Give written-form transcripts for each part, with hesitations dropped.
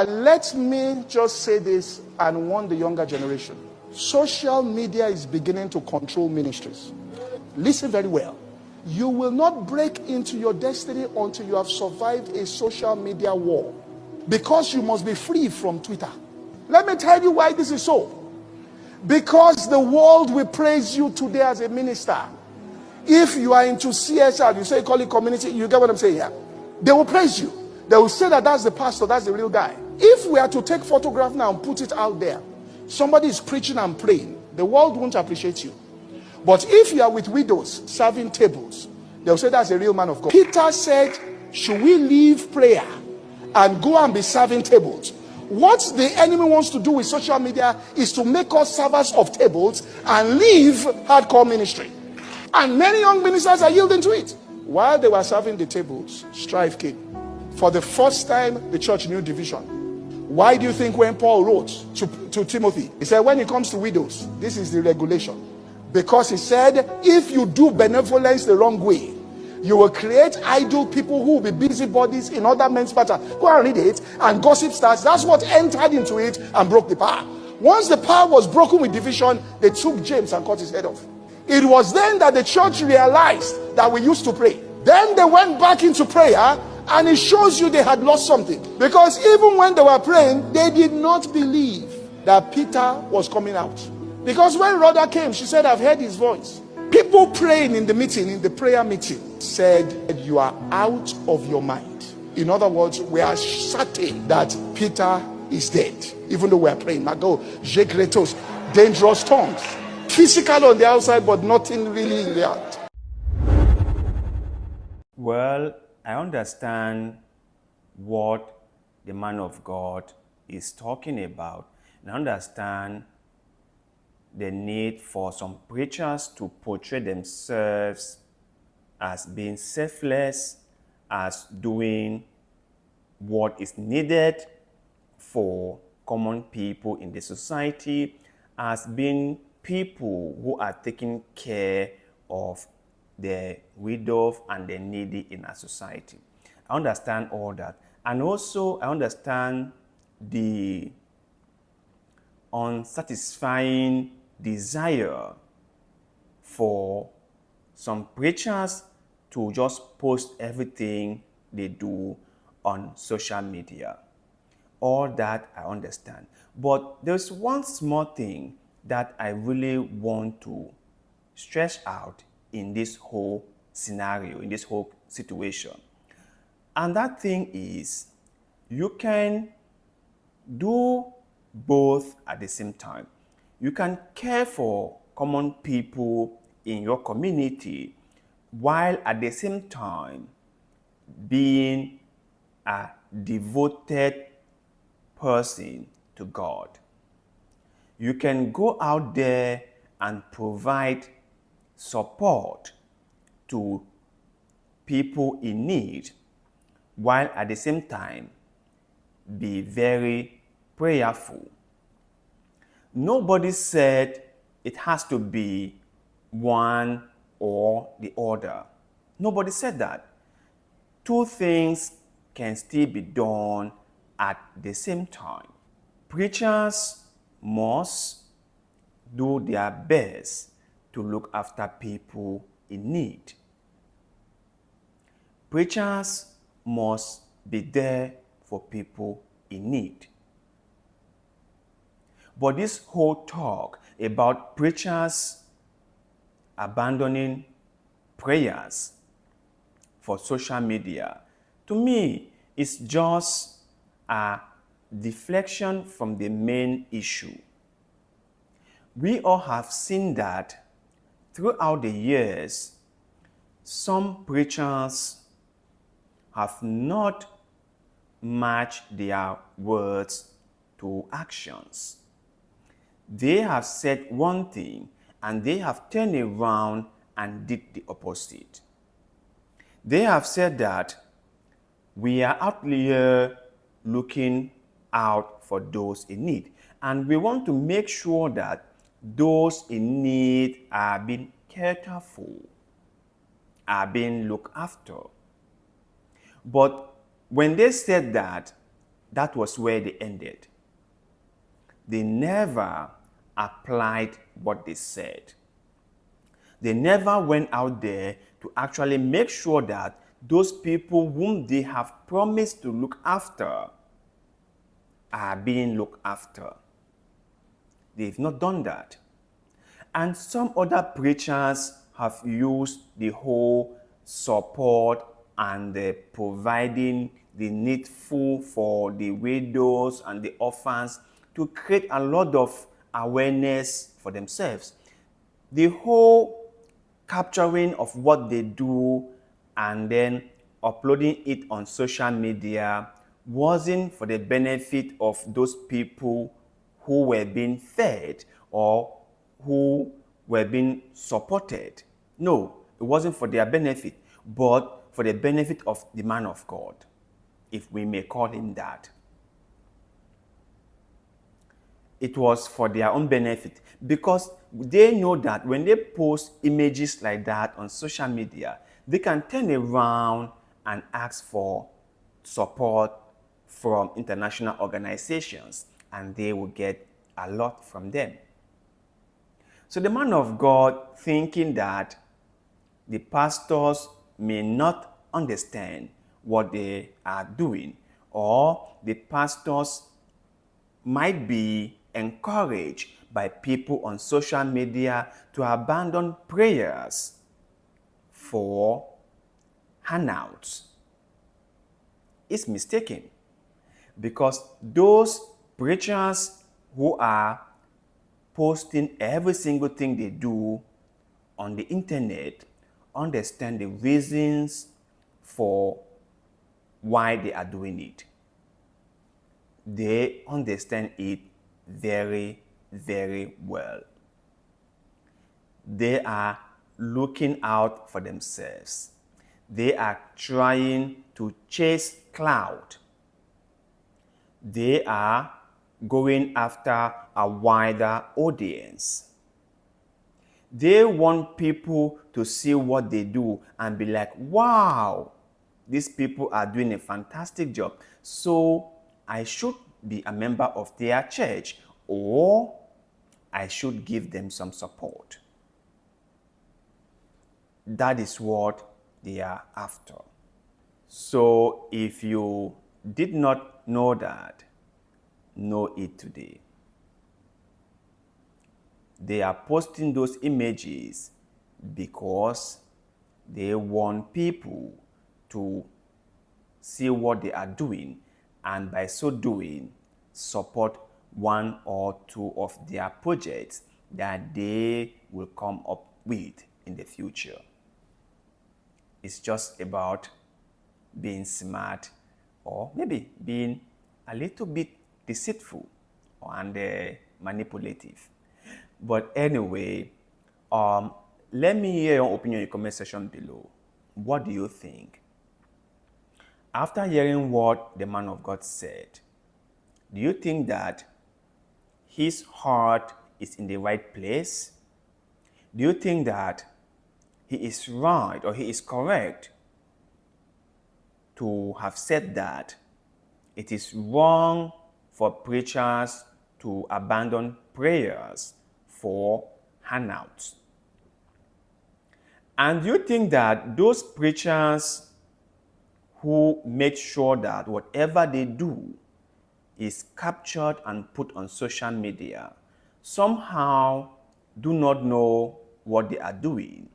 Let me just say this and warn the younger generation. Social media is beginning to control ministries. Listen very well. You will not break into your destiny until you have survived a social media war, because you must be free from Twitter. Let me tell you why this is so. Because the world will praise you today as a minister. If you are into CSR, you say call it community, you get what I'm saying here? They will praise you. They will say that that's the pastor, that's the real guy. If we are to take photograph now and put it out there, somebody is preaching and praying, the world won't appreciate you. But if you are with widows serving tables, they'll say that's a real man of God. Peter said, should we leave prayer and go and be serving tables? What the enemy wants to do with social media is to make us servers of tables and leave hardcore ministry. And many young ministers are yielding to it. While they were serving the tables, strife came. For the first time, the church knew division. Why do you think when Paul wrote to Timothy, he said, when it comes to widows, this is the regulation? Because he said, if you do benevolence the wrong way, you will create idle people who will be busybodies in other men's matters. Go and read it, and gossip starts. That's what entered into it and broke the power. Once the power was broken with division, they took James and cut his head off. It was then that the church realized that we used to pray. Then they went back into prayer, and it shows you they had lost something. Because even when they were praying, they did not believe that Peter was coming out. Because when Rhoda came, she said, I've heard his voice. People praying in the meeting, in the prayer meeting, said, you are out of your mind. In other words, we are certain that Peter is dead. Even though we are praying, Mago, Jekretos, dangerous tongues. Physical on the outside, but nothing really in the heart. Well, I understand what the man of God is talking about. And I understand the need for some preachers to portray themselves as being selfless, as doing what is needed for common people in the society, as being people who are taking care of the widow and the needy in our society. I understand all that. And also, I understand the unsatisfying desire for some preachers to just post everything they do on social media. All that I understand. But there's one small thing that I really want to stress out in this whole scenario, in this whole situation. And that thing is, you can do both at the same time. You can care for common people in your community while at the same time being a devoted person to God. You can go out there and provide support to people in need while at the same time be very prayerful. Nobody said it has to be one or the other. Nobody said that. Two things can still be done at the same time. Preachers must do their best to look after people in need. Preachers must be there for people in need. But this whole talk about preachers abandoning prayers for social media, to me, is just a deflection from the main issue. We all have seen that throughout the years, some preachers have not matched their words to actions. They have said one thing and they have turned around and did the opposite. They have said that we are out here looking out for those in need, and we want to make sure that those in need are being cared for, are being looked after. But when they said that, that was where they ended. They never applied what they said. They never went out there to actually make sure that those people whom they have promised to look after are being looked after. They've not done that. And some other preachers have used the whole support and the providing the needful for the widows and the orphans to create a lot of awareness for themselves. The whole capturing of what they do and then uploading it on social media wasn't for the benefit of those people who were being fed or who were being supported. No, it wasn't for their benefit, but for the benefit of the man of God, if we may call him that. It was for their own benefit because they know that when they post images like that on social media, they can turn around and ask for support from international organizations and they will get a lot from them. So the man of God, thinking that the pastors may not understand what they are doing, or the pastors might be encouraged by people on social media to abandon prayers for handouts, is mistaken, because those preachers who are posting every single thing they do on the internet understand the reasons for why they are doing it. They understand it very, very well. They are looking out for themselves. They are trying to chase clout. They are going after a wider audience. They want people to see what they do and be like, wow, these people are doing a fantastic job. So I should be a member of their church, or I should give them some support. That is what they are after. So if you did not know that, know it today. They are posting those images because they want people to see what they are doing, and by so doing, support one or two of their projects that they will come up with in the future. It's just about being smart, or maybe being a little bit deceitful and manipulative. But anyway, let me hear your opinion in the comment section below. What do you think? After hearing what the man of God said, do you think that his heart is in the right place? Do you think that he is right or he is correct to have said that it is wrong for preachers to abandon prayers for handouts? And do you think that those preachers who make sure that whatever they do is captured and put on social media somehow do not know what they are doing?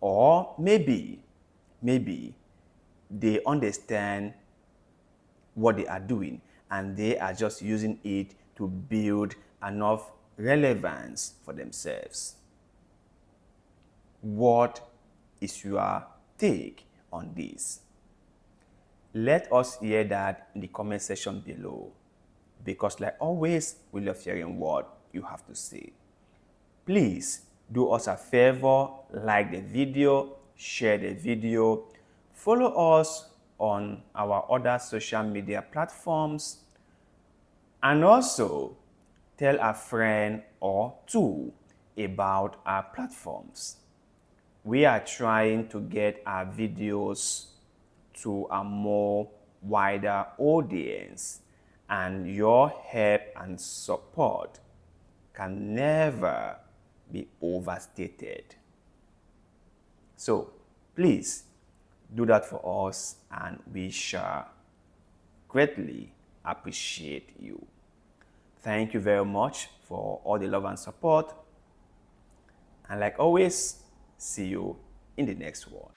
Or maybe they understand what they are doing and they are just using it to build enough relevance for themselves. What is your take on this? Let us hear that in the comment section below, because like always, we love hearing what you have to say. Please do us a favor, like the video, share the video, follow us on our other social media platforms, and also tell a friend or two about our platforms. We are trying to get our videos to a more wider audience, and your help and support can never be overstated. So please do that for us, and we shall greatly appreciate you. Thank you very much for all the love and support. And like always, see you in the next one.